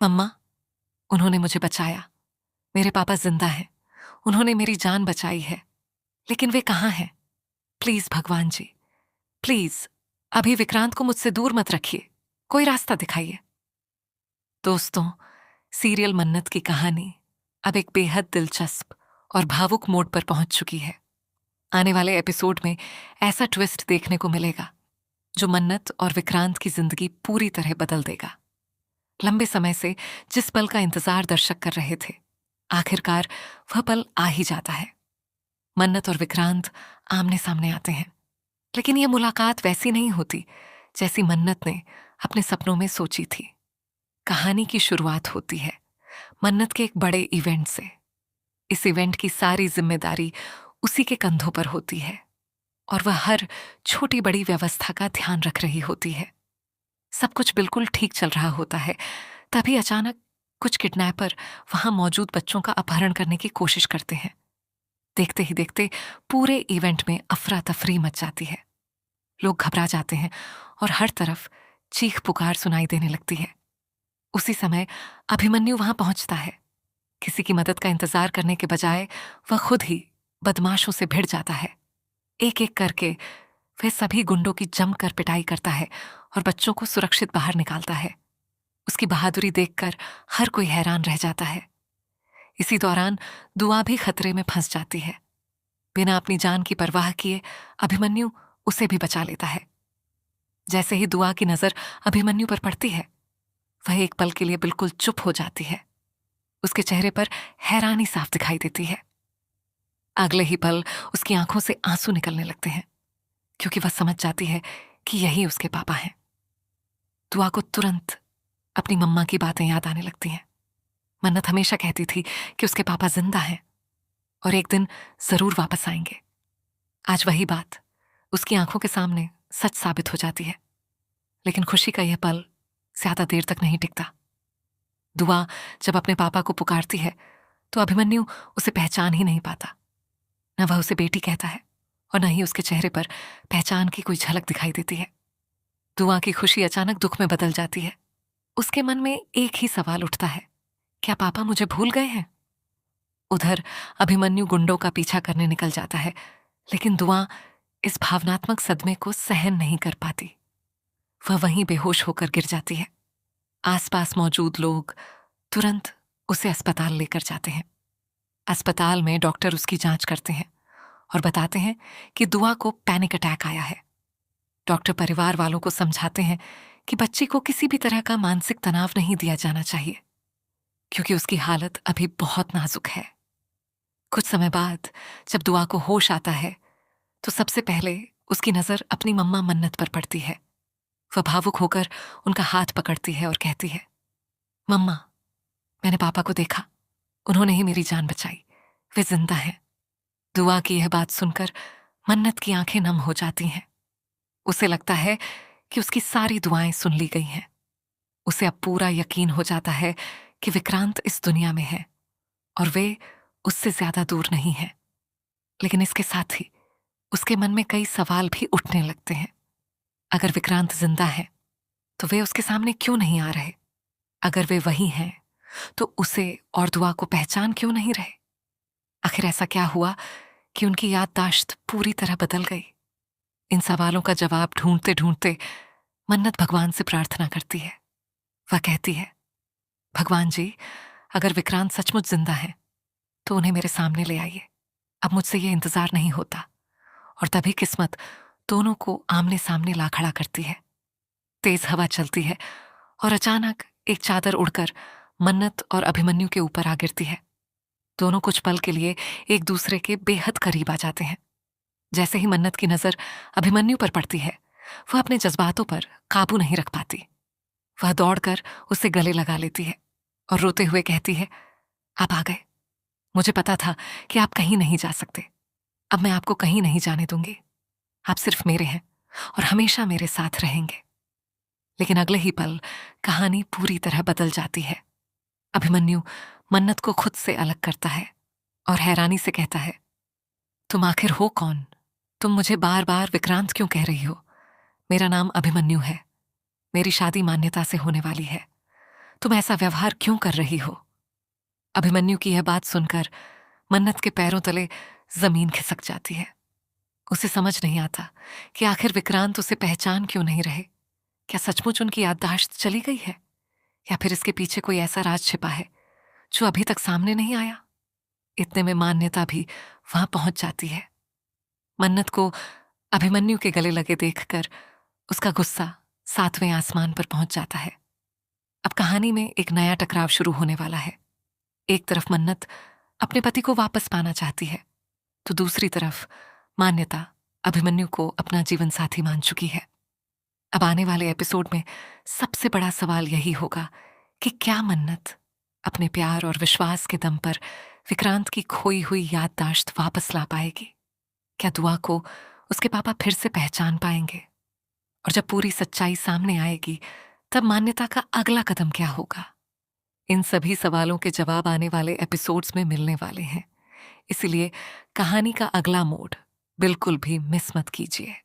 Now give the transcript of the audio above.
मम्मा, उन्होंने मुझे बचाया। मेरे पापा जिंदा हैं। उन्होंने मेरी जान बचाई है। लेकिन वे कहाँ हैं? प्लीज भगवान जी, प्लीज अभी विक्रांत को मुझसे दूर मत रखिए। कोई रास्ता दिखाइए। दोस्तों, सीरियल मन्नत की कहानी अब एक बेहद दिलचस्प और भावुक मोड़ पर पहुंच चुकी है। आने वाले एपिसोड में ऐसा ट्विस्ट देखने को मिलेगा जो मन्नत और विक्रांत की जिंदगी पूरी तरह बदल देगा। लंबे समय से जिस पल का इंतजार दर्शक कर रहे थे, आखिरकार वह पल आ ही जाता है। मन्नत और विक्रांत आमने सामने आते हैं, लेकिन यह मुलाकात वैसी नहीं होती जैसी मन्नत ने अपने सपनों में सोची थी। कहानी की शुरुआत होती है मन्नत के एक बड़े इवेंट से। इस इवेंट की सारी जिम्मेदारी उसी के कंधों पर होती है और वह हर छोटी बड़ी व्यवस्था का ध्यान रख रही होती है। सब कुछ बिल्कुल ठीक चल रहा होता है, तभी अचानक कुछ किडनैपर वहां मौजूद बच्चों का अपहरण करने की कोशिश करते हैं। देखते ही देखते पूरे इवेंट में अफरा तफरी मच जाती है। लोग घबरा जाते हैं और हर तरफ चीख पुकार सुनाई देने लगती है। उसी समय अभिमन्यु वहां पहुंचता है। किसी की मदद का इंतजार करने के बजाय वह खुद ही बदमाशों से भिड़ जाता है। एक एक करके वह सभी गुंडों की जमकर पिटाई करता है और बच्चों को सुरक्षित बाहर निकालता है। उसकी बहादुरी देखकर हर कोई हैरान रह जाता है। इसी दौरान दुआ भी खतरे में फंस जाती है। बिना अपनी जान की परवाह किए अभिमन्यु उसे भी बचा लेता है। जैसे ही दुआ की नजर अभिमन्यु पर पड़ती है, वह एक पल के लिए बिल्कुल चुप हो जाती है। उसके चेहरे पर हैरानी साफ दिखाई देती है। अगले ही पल उसकी आंखों से आंसू निकलने लगते हैं, क्योंकि वह समझ जाती है कि यही उसके पापा हैं। दुआ को तुरंत अपनी मम्मा की बातें याद आने लगती हैं। मन्नत हमेशा कहती थी कि उसके पापा जिंदा हैं और एक दिन जरूर वापस आएंगे। आज वही बात उसकी आंखों के सामने सच साबित हो जाती है। लेकिन खुशी का यह पल ज्यादा देर तक नहीं टिकता। दुआ जब अपने पापा को पुकारती है तो अभिमन्यु उसे पहचान ही नहीं पाता। न वह उसे बेटी कहता है और न ही उसके चेहरे पर पहचान की कोई झलक दिखाई देती है। दुआ की खुशी अचानक दुख में बदल जाती है। उसके मन में एक ही सवाल उठता है, क्या पापा मुझे भूल गए हैं? उधर अभिमन्यु गुंडों का पीछा करने निकल जाता है, लेकिन दुआ इस भावनात्मक सदमे को सहन नहीं कर पाती। वह वहीं बेहोश होकर गिर जाती है। आसपास मौजूद लोग तुरंत उसे अस्पताल लेकर जाते हैं। अस्पताल में डॉक्टर उसकी जांच करते हैं और बताते हैं कि दुआ को पैनिक अटैक आया है। डॉक्टर परिवार वालों को समझाते हैं कि बच्ची को किसी भी तरह का मानसिक तनाव नहीं दिया जाना चाहिए, क्योंकि उसकी हालत अभी बहुत नाजुक है। कुछ समय बाद जब दुआ को होश आता है तो सबसे पहले उसकी नजर अपनी मम्मा मन्नत पर पड़ती है। वह भावुक होकर उनका हाथ पकड़ती है और कहती है, मम्मा, मैंने पापा को देखा, उन्होंने ही मेरी जान बचाई, वे जिंदा हैं। दुआ की यह बात सुनकर मन्नत की आंखें नम हो जाती हैं। उसे लगता है कि उसकी सारी दुआएं सुन ली गई हैं। उसे अब पूरा यकीन हो जाता है कि विक्रांत इस दुनिया में है और वे उससे ज्यादा दूर नहीं हैं। लेकिन इसके साथ ही उसके मन में कई सवाल भी उठने लगते हैं। अगर विक्रांत जिंदा है तो वे उसके सामने क्यों नहीं आ रहे? अगर वे वही हैं तो उसे और दुआ को पहचान क्यों नहीं रहे? आखिर ऐसा क्या हुआ कि उनकी याददाश्त पूरी तरह बदल गई? इन सवालों का जवाब ढूंढते ढूंढते मन्नत भगवान से प्रार्थना करती है। वह कहती है, भगवान जी, अगर विक्रांत सचमुच जिंदा है तो उन्हें मेरे सामने ले आइए। अब मुझसे ये इंतजार नहीं होता। और तभी किस्मत दोनों को आमने सामने ला खड़ा करती है। तेज हवा चलती है और अचानक एक चादर उड़कर मन्नत और अभिमन्यु के ऊपर आ गिरती है। दोनों कुछ पल के लिए एक दूसरे के बेहद करीब आ जाते हैं। जैसे ही मन्नत की नजर अभिमन्यु पर पड़ती है, वह अपने जज्बातों पर काबू नहीं रख पाती। वह दौड़कर उसे गले लगा लेती है और रोते हुए कहती है, आप आ गए। मुझे पता था कि आप कहीं नहीं जा सकते। अब मैं आपको कहीं नहीं जाने दूंगी। आप सिर्फ मेरे हैं और हमेशा मेरे साथ रहेंगे। लेकिन अगले ही पल कहानी पूरी तरह बदल जाती है। अभिमन्यु मन्नत को खुद से अलग करता है और हैरानी से कहता है, तुम आखिर हो कौन? तुम मुझे बार बार विक्रांत क्यों कह रही हो? मेरा नाम अभिमन्यु है। मेरी शादी मान्यता से होने वाली है। तुम ऐसा व्यवहार क्यों कर रही हो? अभिमन्यु की यह बात सुनकर मन्नत के पैरों तले जमीन खिसक जाती है। उसे समझ नहीं आता कि आखिर विक्रांत उसे पहचान क्यों नहीं रहे। क्या सचमुच उनकी याददाश्त चली गई है, या फिर इसके पीछे कोई ऐसा राज छिपा है जो अभी तक सामने नहीं आया? इतने में मान्यता भी वहां पहुंच जाती है। मन्नत को अभिमन्यु के गले लगे देखकर उसका गुस्सा 7वें आसमान पर पहुंच जाता है। अब कहानी में एक नया टकराव शुरू होने वाला है। एक तरफ मन्नत अपने पति को वापस पाना चाहती है, तो दूसरी तरफ मान्यता अभिमन्यु को अपना जीवन साथी मान चुकी है। अब आने वाले एपिसोड में सबसे बड़ा सवाल यही होगा कि क्या मन्नत अपने प्यार और विश्वास के दम पर विक्रांत की खोई हुई याददाश्त वापस ला पाएगी? क्या दुआ को उसके पापा फिर से पहचान पाएंगे? और जब पूरी सच्चाई सामने आएगी, तब मान्यता का अगला कदम क्या होगा? इन सभी सवालों के जवाब आने वाले एपिसोड्स में मिलने वाले हैं। इसलिए कहानी का अगला मोड़ बिल्कुल भी मिस मत कीजिए।